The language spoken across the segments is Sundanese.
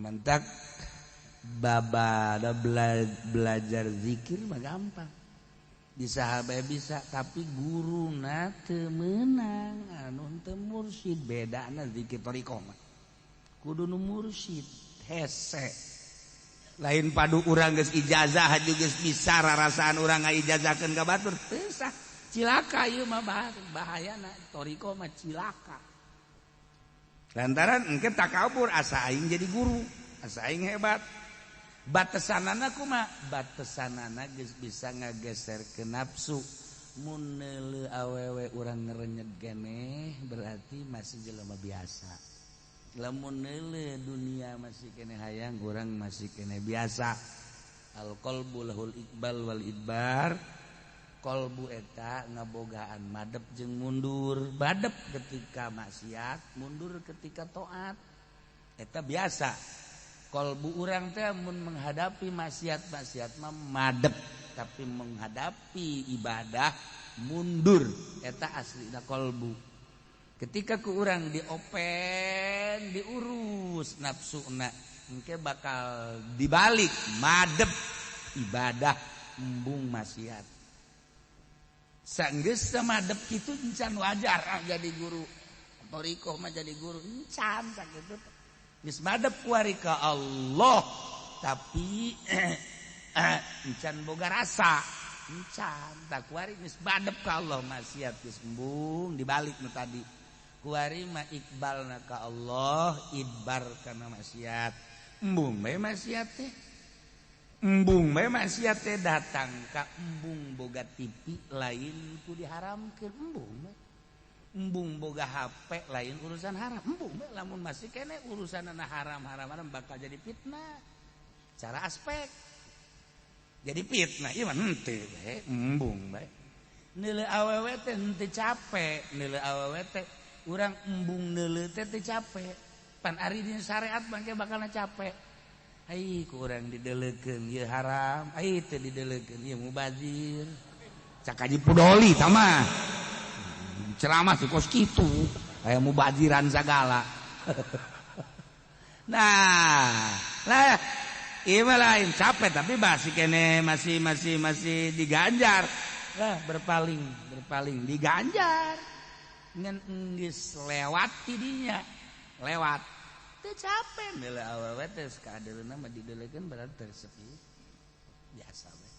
mentak baba ada belajar zikir mah gampang disahabat bisa tapi guru teu meunang anu teu mursyid bedana zikir thariqah mah kudu nu mursyid hese lain padu urang geus ijazah juga geus bisa rarasaan urang ngaijazahkeun ka batur teu sah cilaka ieu mah bahayana thariqah mah cilaka lantaran engke takabur asa aing jadi guru asa aing hebat batasanana kumaha batasanana geus bisa ngageserkeun nafsu mun neuleuh awewe urang ngerenyeg keneh berarti masih jelema biasa lamun neuleuh dunia masih keneh hayang urang masih keneh biasa al qalbu lahul iqbal wal idbar qalbu eta ngabogaan madep jeung mundur badep ketika maksiat mundur ketika taat eta biasa kalbu urang teh mun menghadapi maksiat-maksiat mah madep tapi menghadapi ibadah mundur eta aslina kalbu ketika ku urang diopen diurus nafsuna engke bakal dibalik madep ibadah embung maksiat sanggeus madep kitu encan wajar jadi guru thariqah mah jadi guru encan sakitu geus madep kuari ka Allah tapi encan boga rasa encan tak kuari geus madep ka Allah maksiat geus embung dibalik nu tadi kuari mah iqbalna ka Allah idbar kana maksiat embung bae maksiat teh embung bae maksiat teh datang ka embung boga TV lain ku diharamkeun embung bae embung boga HP lain urusan haram embung lamun masih kene urusanana haram bakal jadi fitnah cara aspek jadi fitnah ieu mah henteu bae embung bae neuleuh awewe teh henteu capek neuleuh awewe teh urang embung neuleuh teh teu capek pan ari dina syariat mangke bakalna capek ai ku urang dideuleukeun ieu haram ai teu dideuleukeun ieu mubazir cak haji pudoli tah mah ceramah sih kos gitu kayak mubaziran segala nah lah iya lain capek tapi masih kene masih diganjar lah berpaling diganjar dengan geus lewat tidinya lewat teu capek neuleuh awewe teh kadeulna mah dideuleukeun berarti tersepi biasa we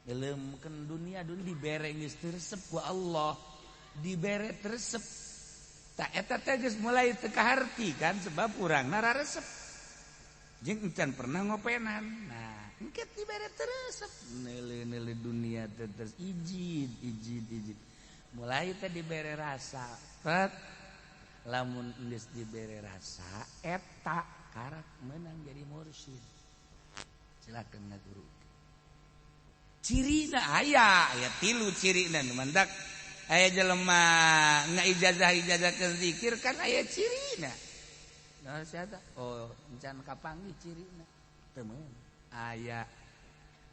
Ilmukeun dunia dibere geus teuresep ku Allah dibere teresep tak eta teh geus mulai teu kaharti kan sebab urangna raresep jeung encan pernah ngopenan nah engke dibere teresep neuleuh dunia teh terus ijid mulai teh dibere rasa pet lamun geus dibere rasa eta karak meunang jadi mursyid silakeun ngaguru cirina aya 3 cirina nu mandak aya jelema ngaijazah-ijazahkeun zikir kan aya cirina. Nah siata oh encan kapanggih cirina teu meun aya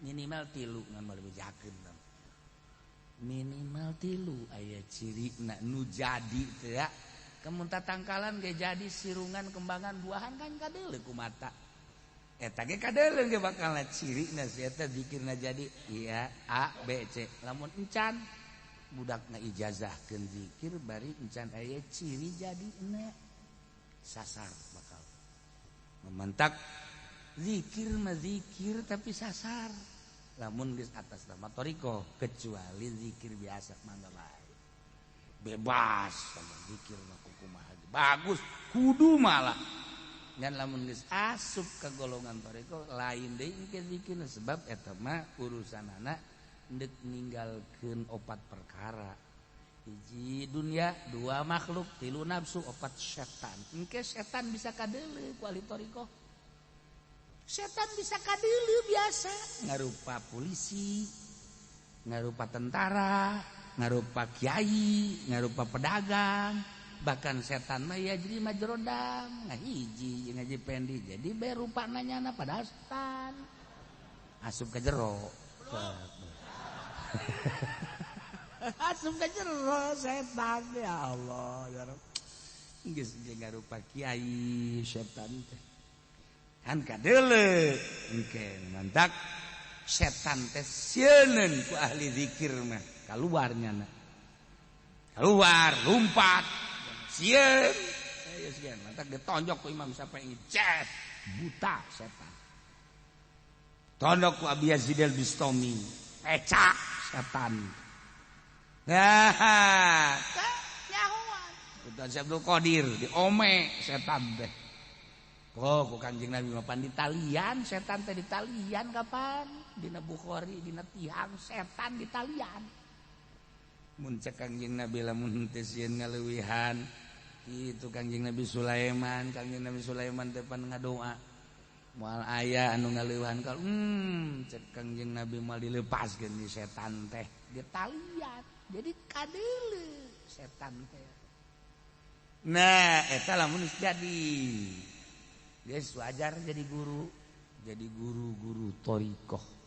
minimal 3 ngan bejakeun minimal 3 aya cirina nu jadi teh ya kemun tatangkalan ge jadi sirungan kembangan buahan kan kadeuleuh ku mata eta ge kadeuleuh ge bakalna cirina si eta zikirna jadi iya A B C lamun encan budakna ijazahkeun zikir bari encan aya ciri jadina sasar bakal mementak zikir mah zikir tapi sasar lamun geus atas nama thariqah kecuali zikir biasa mangga bae bebas sama zikir mah kumaha bagus kudu malah ngan lamun geus asup ka golongan thariqah lain deui engke zikirna sebab eta mah urusanana ndek ninggalkeun 4 perkara 1 dunia 2 makhluk 3 nafsu 4 setan engke setan bisa kadeuleuh ku ahli thariqah setan bisa kadeuleuh biasa ngarupa polisi ngarupa tentara ngarupa kiai ngarupa pedagang bahkan setan mah ya jadi majrodam ngahiji ngaji pendi jadi bae rupana nyana padahal setan asup ka jero asup ka jero setan ya Allah ya Rabb geus ngarupa kiai setan teh kan kadele mantak setan teh sieun ku ahli zikir mah keluarnya keluar lompat sieun ayo sieun mantak ditonjok ku Imam Syafi'i cet buta setan tondok ku Abi Yazid al-Bistami pecah setan nah nyahuan Ustaz Abdul Qadir diome setan teh oh, ku Kanjeng Nabi mapan di talian, setan teh di talian kapan? Dina Bukhari, dina tihang setan di talian. Mun cek Kanjeng Nabi lamun teu sieun ngaleuwihan, kitu Kanjeng Nabi Sulaiman teh pan ngadoa. Moal aya anu ngaleuwihan kal, cek Kanjeng Nabi moal dileupaskeun di setan teh di talian. Jadi kadeuleu setan teh. Nah, eta lamun jadi guys wajar jadi guru thoriqoh